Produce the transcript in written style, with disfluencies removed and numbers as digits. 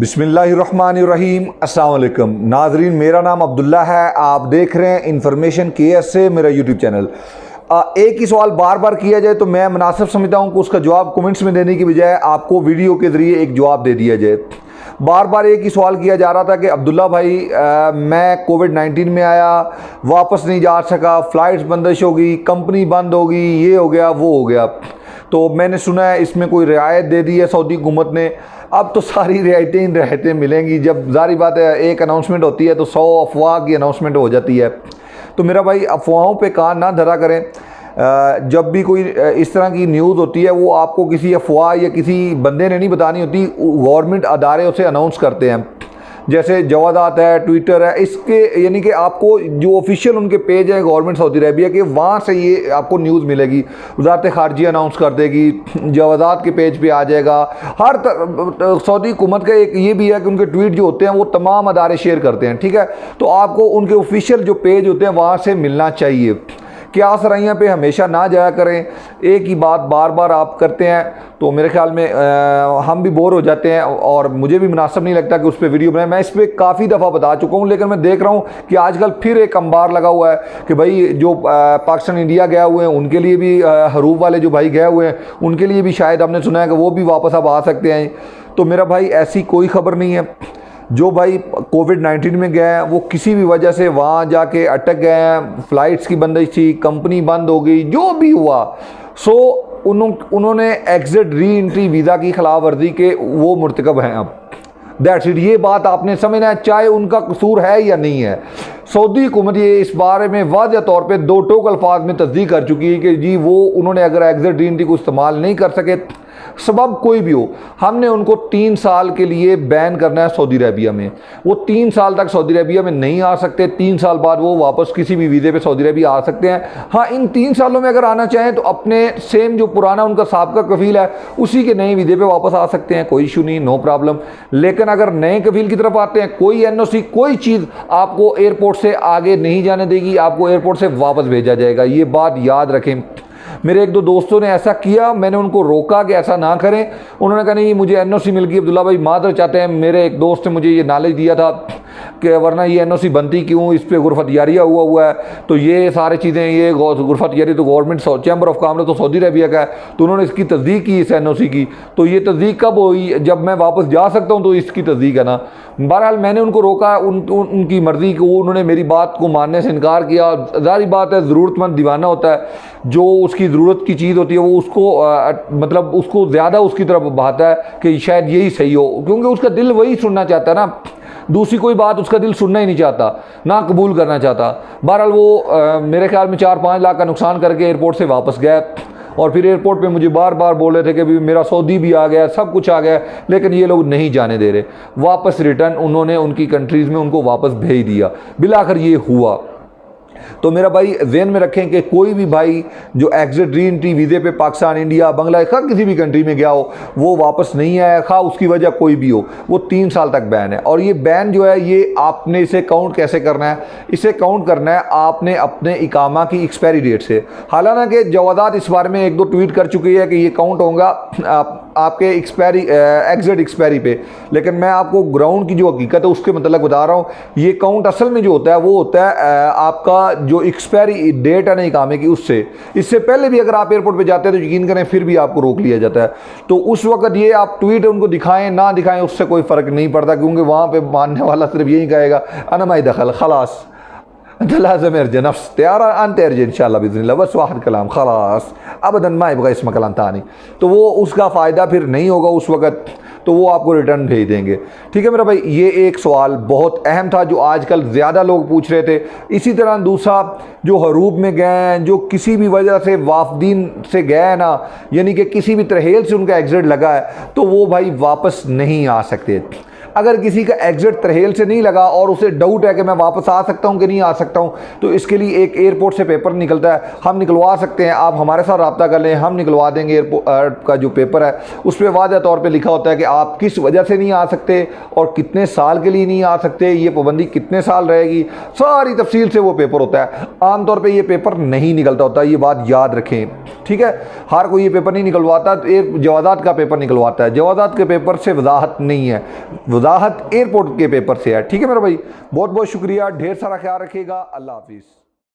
बिस्मिल्लाहिर्रहमानिर्रहीम अस्सलाम वालेकुम नाजरीन, मेरा नाम अब्दुल्ला है। आप देख रहे हैं इन्फॉर्मेशन KS से मेरा यूट्यूब चैनल। एक ही सवाल बार बार किया जाए तो मैं मुनासिब समझता हूं कि उसका जवाब कमेंट्स में देने की बजाय आपको वीडियो के ज़रिए एक जवाब दे दिया जाए। बार बार एक ही सवाल किया जा रहा था कि अब्दुल्ला भाई मैं कोविड-19 में आया, वापस नहीं जा सका, फ़्लाइट्स बंदिश हो गई, कंपनी बंद हो गई, ये हो गया वो हो गया। तो मैंने सुना है इसमें कोई रियायत दे दी है सऊदी हुकूमत ने। अब तो सारी रियायतें मिलेंगी। जब ज़ाहिर बात है एक अनाउंसमेंट होती है तो 100 अफवाह की अनाउंसमेंट हो जाती है। तो मेरा भाई अफवाहों पे कान ना धरा करें। जब भी कोई इस तरह की न्यूज़ होती है वो आपको किसी अफवाह या किसी बंदे ने नहीं बतानी होती, गवर्नमेंट अदारे उसे अनाउंस करते हैं। जैसे जवादात है, ट्विटर है, इसके यानी कि आपको जो ऑफिशियल उनके पेज है गवर्नमेंट सऊदी अरेबिया के, वहाँ से ये आपको न्यूज़ मिलेगी। वज़ारत ख़ारजिया अनाउंस कर देगी, जवादात के पेज पे आ जाएगा। हर सऊदी हुकूमत का एक ये भी है कि उनके ट्वीट जो होते हैं वो तमाम अदारे शेयर करते हैं, ठीक है। तो आपको उनके ऑफिशियल जो पेज होते हैं वहाँ से मिलना चाहिए। क्या सराइयाँ पे हमेशा ना जाया करें, एक ही बात बार बार आप करते हैं तो मेरे ख्याल में हम भी बोर हो जाते हैं और मुझे भी मुनासिब नहीं लगता कि उस पर वीडियो बनाए। मैं इस पर काफ़ी दफ़ा बता चुका हूँ, लेकिन मैं देख रहा हूँ कि आजकल फिर एक अंबार लगा हुआ है कि भाई जो पाकिस्तान इंडिया गए हुए हैं उनके लिए भी, हरूफ वाले जो भाई गए हुए हैं उनके लिए भी शायद हमने सुना है कि वो भी वापस अब आ सकते हैं। तो मेरा भाई ऐसी कोई ख़बर नहीं है। जो भाई कोविड-19 में गए हैं वो किसी भी वजह से वहाँ जाके अटक गए हैं, फ़्लाइट्स की बंदिश थी, कंपनी बंद हो गई, जो भी हुआ सो उन्होंने एग्ज़िट री एंट्री वीज़ा की खिलाफ वर्जी के वो मुर्तकब हैं। अब दैट्स इट। ये बात आपने समझना है, चाहे उनका कसूर है या नहीं है। सऊदी हुकूमत ये इस बारे में वाज़ह तौर पे दो टोक अल्फाज में तस्दीक कर चुकी है कि जी वो उन्होंने अगर एग्ज़िट री एंट्री को इस्तेमाल नहीं कर सके, सबब कोई भी हो, हमने उनको 3 साल के लिए बैन करना है सऊदी अरेबिया में। वो 3 साल तक सऊदी अरेबिया में नहीं आ सकते। 3 साल बाद वो वापस किसी भी वीज़े पे सऊदी अरेबिया आ सकते हैं। हाँ, इन 3 सालों में अगर आना चाहें तो अपने सेम जो पुराना उनका साबका कफील है उसी के नए वीज़े पे वापस आ सकते हैं, कोई इशू नहीं, नो प्रॉब्लम। लेकिन अगर नए कफील की तरफ आते हैं, कोई NOC कोई चीज़ आपको एयरपोर्ट से आगे नहीं जाने देगी, आपको एयरपोर्ट से वापस भेजा जाएगा। ये बात याद रखें। मेरे एक दो दोस्तों ने ऐसा किया, मैंने उनको रोका कि ऐसा ना करें। उन्होंने कहा नहीं मुझे NOC मिल गई, अब्दुल्ला भाई मादर चाहते हैं। मेरे एक दोस्त ने मुझे ये नॉलेज दिया था कि वरना ये NOC बनती क्यों, इस पर गुरफत यारिया हुआ है। तो ये सारी चीज़ें, ये गुरफत यारी तो गवर्नमेंट चैम्बर ऑफ कॉमर्स तो सऊदी अरेबिया का है, तो उन्होंने इसकी तस्दीक की इस NOC की। तो ये तस्दीक कब हुई, जब मैं वापस जा सकता हूँ तो इसकी तस्दीक है ना। बहरहाल मैंने उनको रोका, उनकी मर्ज़ी को, उन्होंने मेरी बात को मानने से इनकार किया। ज़ाहिर बात है ज़रूरतमंद दीवाना होता है, जो उसकी ज़रूरत की चीज़ होती है वो उसको मतलब उसको ज़्यादा उसकी तरफ बहाता है कि शायद यही सही हो, क्योंकि उसका दिल वही सुनना चाहता है ना। दूसरी कोई बात उसका दिल सुनना ही नहीं चाहता, ना कबूल करना चाहता। बहरहाल वो मेरे ख्याल में 4-5 लाख का नुकसान करके एयरपोर्ट से वापस गए और फिर एयरपोर्ट पे मुझे बार बार बोल रहे थे कि भी मेरा सऊदी भी आ गया, सब कुछ आ गया, लेकिन ये लोग नहीं जाने दे रहे। वापस रिटर्न उन्होंने उनकी कंट्रीज़ में उनको वापस भेज दिया। बिलाखिर ये हुआ। तो मेरा भाई ज़हन में रखें कि कोई भी भाई जो एग्ज़िट री एंट्री वीज़े पे पाकिस्तान, इंडिया, बांग्लादेश किसी भी कंट्री में गया हो, वो वापस नहीं आया, खा उसकी वजह कोई भी हो, वो 3 साल तक बैन है। और ये बैन जो है ये आपने इसे काउंट कैसे करना है, इसे काउंट करना है आपने अपने इकामा की एक्सपायरी डेट से। हालांकि जवादात इस बारे में 1-2 ट्वीट कर चुकी है कि ये काउंट होगा आपके एग्ज़िट एक्सपायरी पे, लेकिन मैं आपको ग्राउंड की जो हकीकत है उसके मतलब बता रहा हूँ। ये काउंट असल में जो होता है वो होता है आपका जो एक्सपायरी डेट है ना इकामे की, उससे इससे पहले भी अगर आप एयरपोर्ट पे जाते हैं तो यकीन करें फिर भी आपको रोक लिया जाता है। तो उस वक्त ये आप ट्वीट उनको दिखाएं ना दिखाएं उससे कोई फ़र्क नहीं पड़ता, क्योंकि वहाँ पे मानने वाला सिर्फ यही कहेगा अनमाई दखल खलास लाज़िम अर्ज नफ्स त्यारा अन तेरज इंशाल्लाह बिज़निल्लाह बस वाहिद कलाम खलास अबदन मा यबगा इसम कलाम तानी। तो वो उसका फ़ायदा फिर नहीं होगा उस वक़्त, तो वो आपको रिटर्न भेज देंगे। ठीक है मेरा भाई, ये एक सवाल बहुत अहम था जो आजकल ज़्यादा लोग पूछ रहे थे। इसी तरह दूसरा, जो हरूब में गए हैं, जो किसी भी वजह से वाफदीन से गए हैं ना, यानी कि किसी भी तरहेल से उनका एग्ज़िट लगा है, तो वो भाई वापस नहीं आ सकते। अगर किसी का एग्ज़िट तरहेल से नहीं लगा और उसे डाउट है कि मैं वापस आ सकता हूँ कि नहीं आ सकता हूँ, तो इसके लिए एक एयरपोर्ट से पेपर निकलता है, हम निकलवा सकते हैं। आप हमारे साथ रब्ता कर लें, हम निकलवा देंगे। एयरपोर्ट का जो पेपर है उस पर वाज़ह तौर पे लिखा होता है कि आप किस वजह से नहीं आ सकते और कितने साल के लिए नहीं आ सकते, ये पाबंदी कितने साल रहेगी, सारी तफसील से वो पेपर होता है। आमतौर पर ये पेपर नहीं निकलता होता, ये बात याद रखें। ठीक है, हर कोई ये पेपर नहीं निकलवाता, जवादात का पेपर निकलवाता है। जवादात के पेपर से वजाहत नहीं है, वजाहत एयरपोर्ट के पेपर से है। ठीक है मेरा भाई, बहुत बहुत शुक्रिया, ढेर सारा ख्याल रखिएगा, अल्लाह हाफिज़।